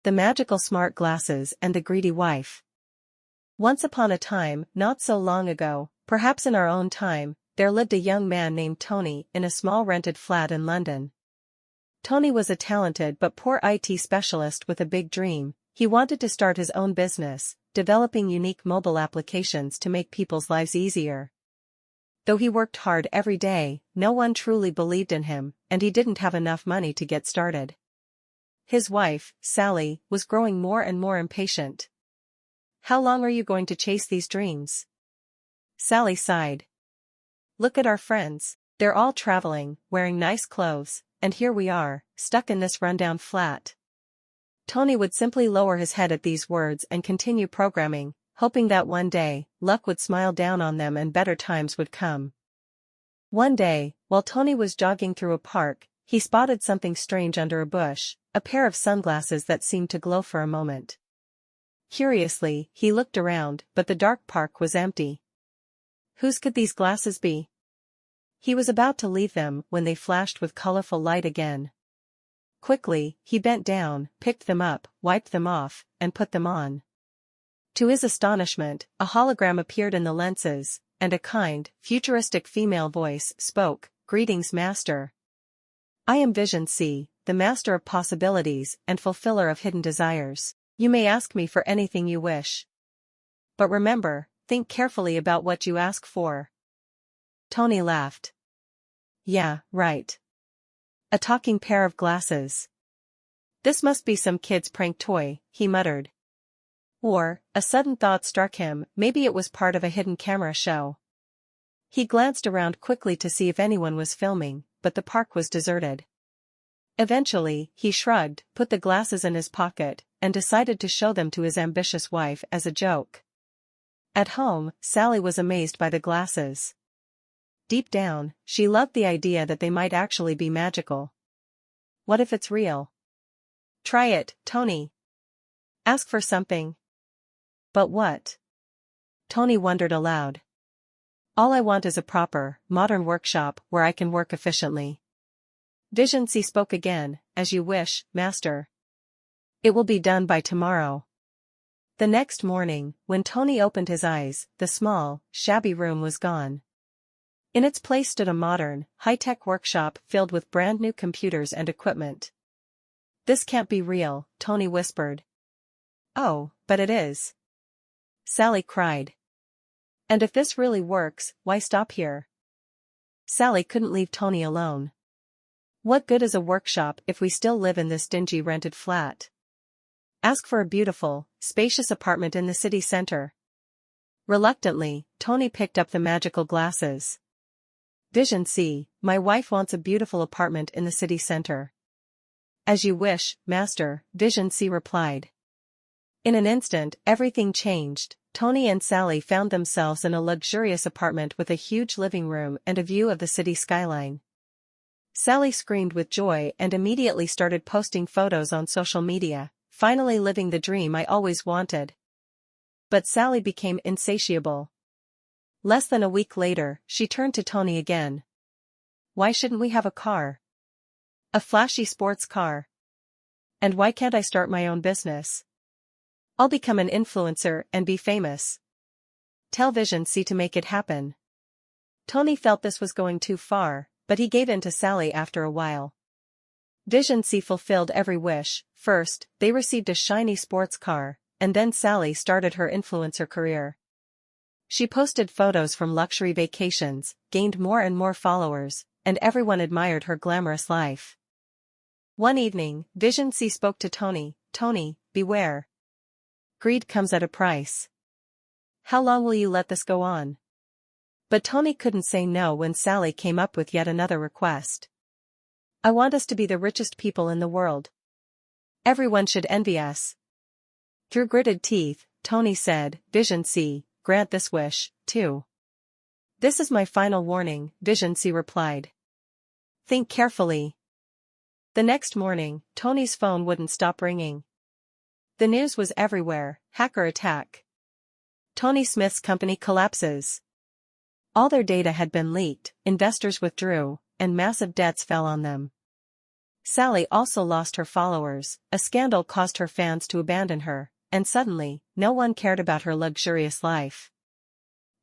The Magical Smart Glasses and the Greedy Wife. Once upon a time, not so long ago, perhaps in our own time, there lived a young man named Tony in a small rented flat in London. Tony was a talented but poor IT specialist with a big dream. He wanted to start his own business, developing unique mobile applications to make people's lives easier. Though he worked hard every day, no one truly believed in him, and he didn't have enough money to get started. His wife, Sally, was growing more and more impatient. "How long are you going to chase these dreams?" Sally sighed. "Look at our friends, they're all traveling, wearing nice clothes, and here we are, stuck in this rundown flat." Tony would simply lower his head at these words and continue programming, hoping that one day, luck would smile down on them and better times would come. One day, while Tony was jogging through a park, he spotted something strange under a bush, a pair of sunglasses that seemed to glow for a moment. Curiously, he looked around, but the dark park was empty. Whose could these glasses be? He was about to leave them when they flashed with colorful light again. Quickly, he bent down, picked them up, wiped them off, and put them on. To his astonishment, a hologram appeared in the lenses, and a kind, futuristic female voice spoke, "Greetings, Master. I am Vision C, the Master of Possibilities and Fulfiller of Hidden Desires. You may ask me for anything you wish. But remember, think carefully about what you ask for." Tony laughed. "Yeah, right. A talking pair of glasses. This must be some kid's prank toy," he muttered. Or, a sudden thought struck him, maybe it was part of a hidden camera show. He glanced around quickly to see if anyone was filming, but the park was deserted. Eventually, he shrugged, put the glasses in his pocket, and decided to show them to his ambitious wife as a joke. At home, Sally was amazed by the glasses. Deep down, she loved the idea that they might actually be magical. What if it's real? "Try it, Tony. Ask for something." "But what?" Tony wondered aloud. "All I want is a proper, modern workshop where I can work efficiently." Vision C spoke again, "As you wish, Master. It will be done by tomorrow." The next morning, when Tony opened his eyes, the small, shabby room was gone. In its place stood a modern, high-tech workshop filled with brand-new computers and equipment. "This can't be real," Tony whispered. "Oh, but it is," Sally cried. "And if this really works, why stop here?" Sally couldn't leave Tony alone. "What good is a workshop if we still live in this dingy rented flat? Ask for a beautiful, spacious apartment in the city center." Reluctantly, Tony picked up the magical glasses. "Vision C, my wife wants a beautiful apartment in the city center." "As you wish, Master," Vision C replied. In an instant, everything changed. Tony and Sally found themselves in a luxurious apartment with a huge living room and a view of the city skyline. Sally screamed with joy and immediately started posting photos on social media, "Finally living the dream I always wanted." But Sally became insatiable. Less than a week later, she turned to Tony again. "Why shouldn't we have a car? A flashy sports car? And why can't I start my own business? I'll become an influencer and be famous. Tell Vision C to make it happen." Tony felt this was going too far, but he gave in to Sally after a while. Vision C fulfilled every wish. First, they received a shiny sports car, and then Sally started her influencer career. She posted photos from luxury vacations, gained more and more followers, and everyone admired her glamorous life. One evening, Vision C spoke to Tony. "Tony, beware. Greed comes at a price. How long will you let this go on?" But Tony couldn't say no when Sally came up with yet another request. "I want us to be the richest people in the world. Everyone should envy us." Through gritted teeth, Tony said, "Vision C, grant this wish, too." "This is my final warning," Vision C replied. "Think carefully." The next morning, Tony's phone wouldn't stop ringing. The news was everywhere: hacker attack. Tony Smith's company collapses. All their data had been leaked, investors withdrew, and massive debts fell on them. Sally also lost her followers, a scandal caused her fans to abandon her, and suddenly, no one cared about her luxurious life.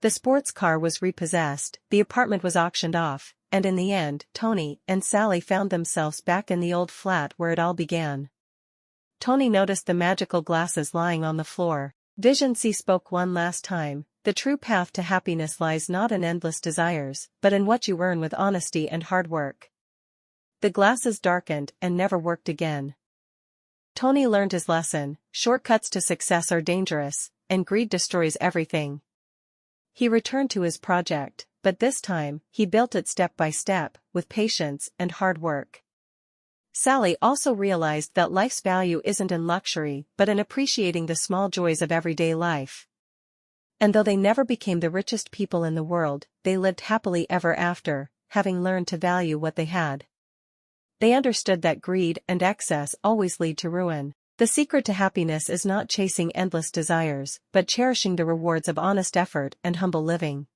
The sports car was repossessed, the apartment was auctioned off, and in the end, Tony and Sally found themselves back in the old flat where it all began. Tony noticed the magical glasses lying on the floor. Vision C spoke one last time. The true path to happiness lies not in endless desires, but in what you earn with honesty and hard work. The glasses darkened and never worked again. Tony learned his lesson: shortcuts to success are dangerous, and greed destroys everything. He returned to his project, but this time, he built it step by step, with patience and hard work. Sally also realized that life's value isn't in luxury but in appreciating the small joys of everyday life. And though they never became the richest people in the world, they lived happily ever after, having learned to value what they had. They understood that greed and excess always lead to ruin. The secret to happiness is not chasing endless desires, but cherishing the rewards of honest effort and humble living.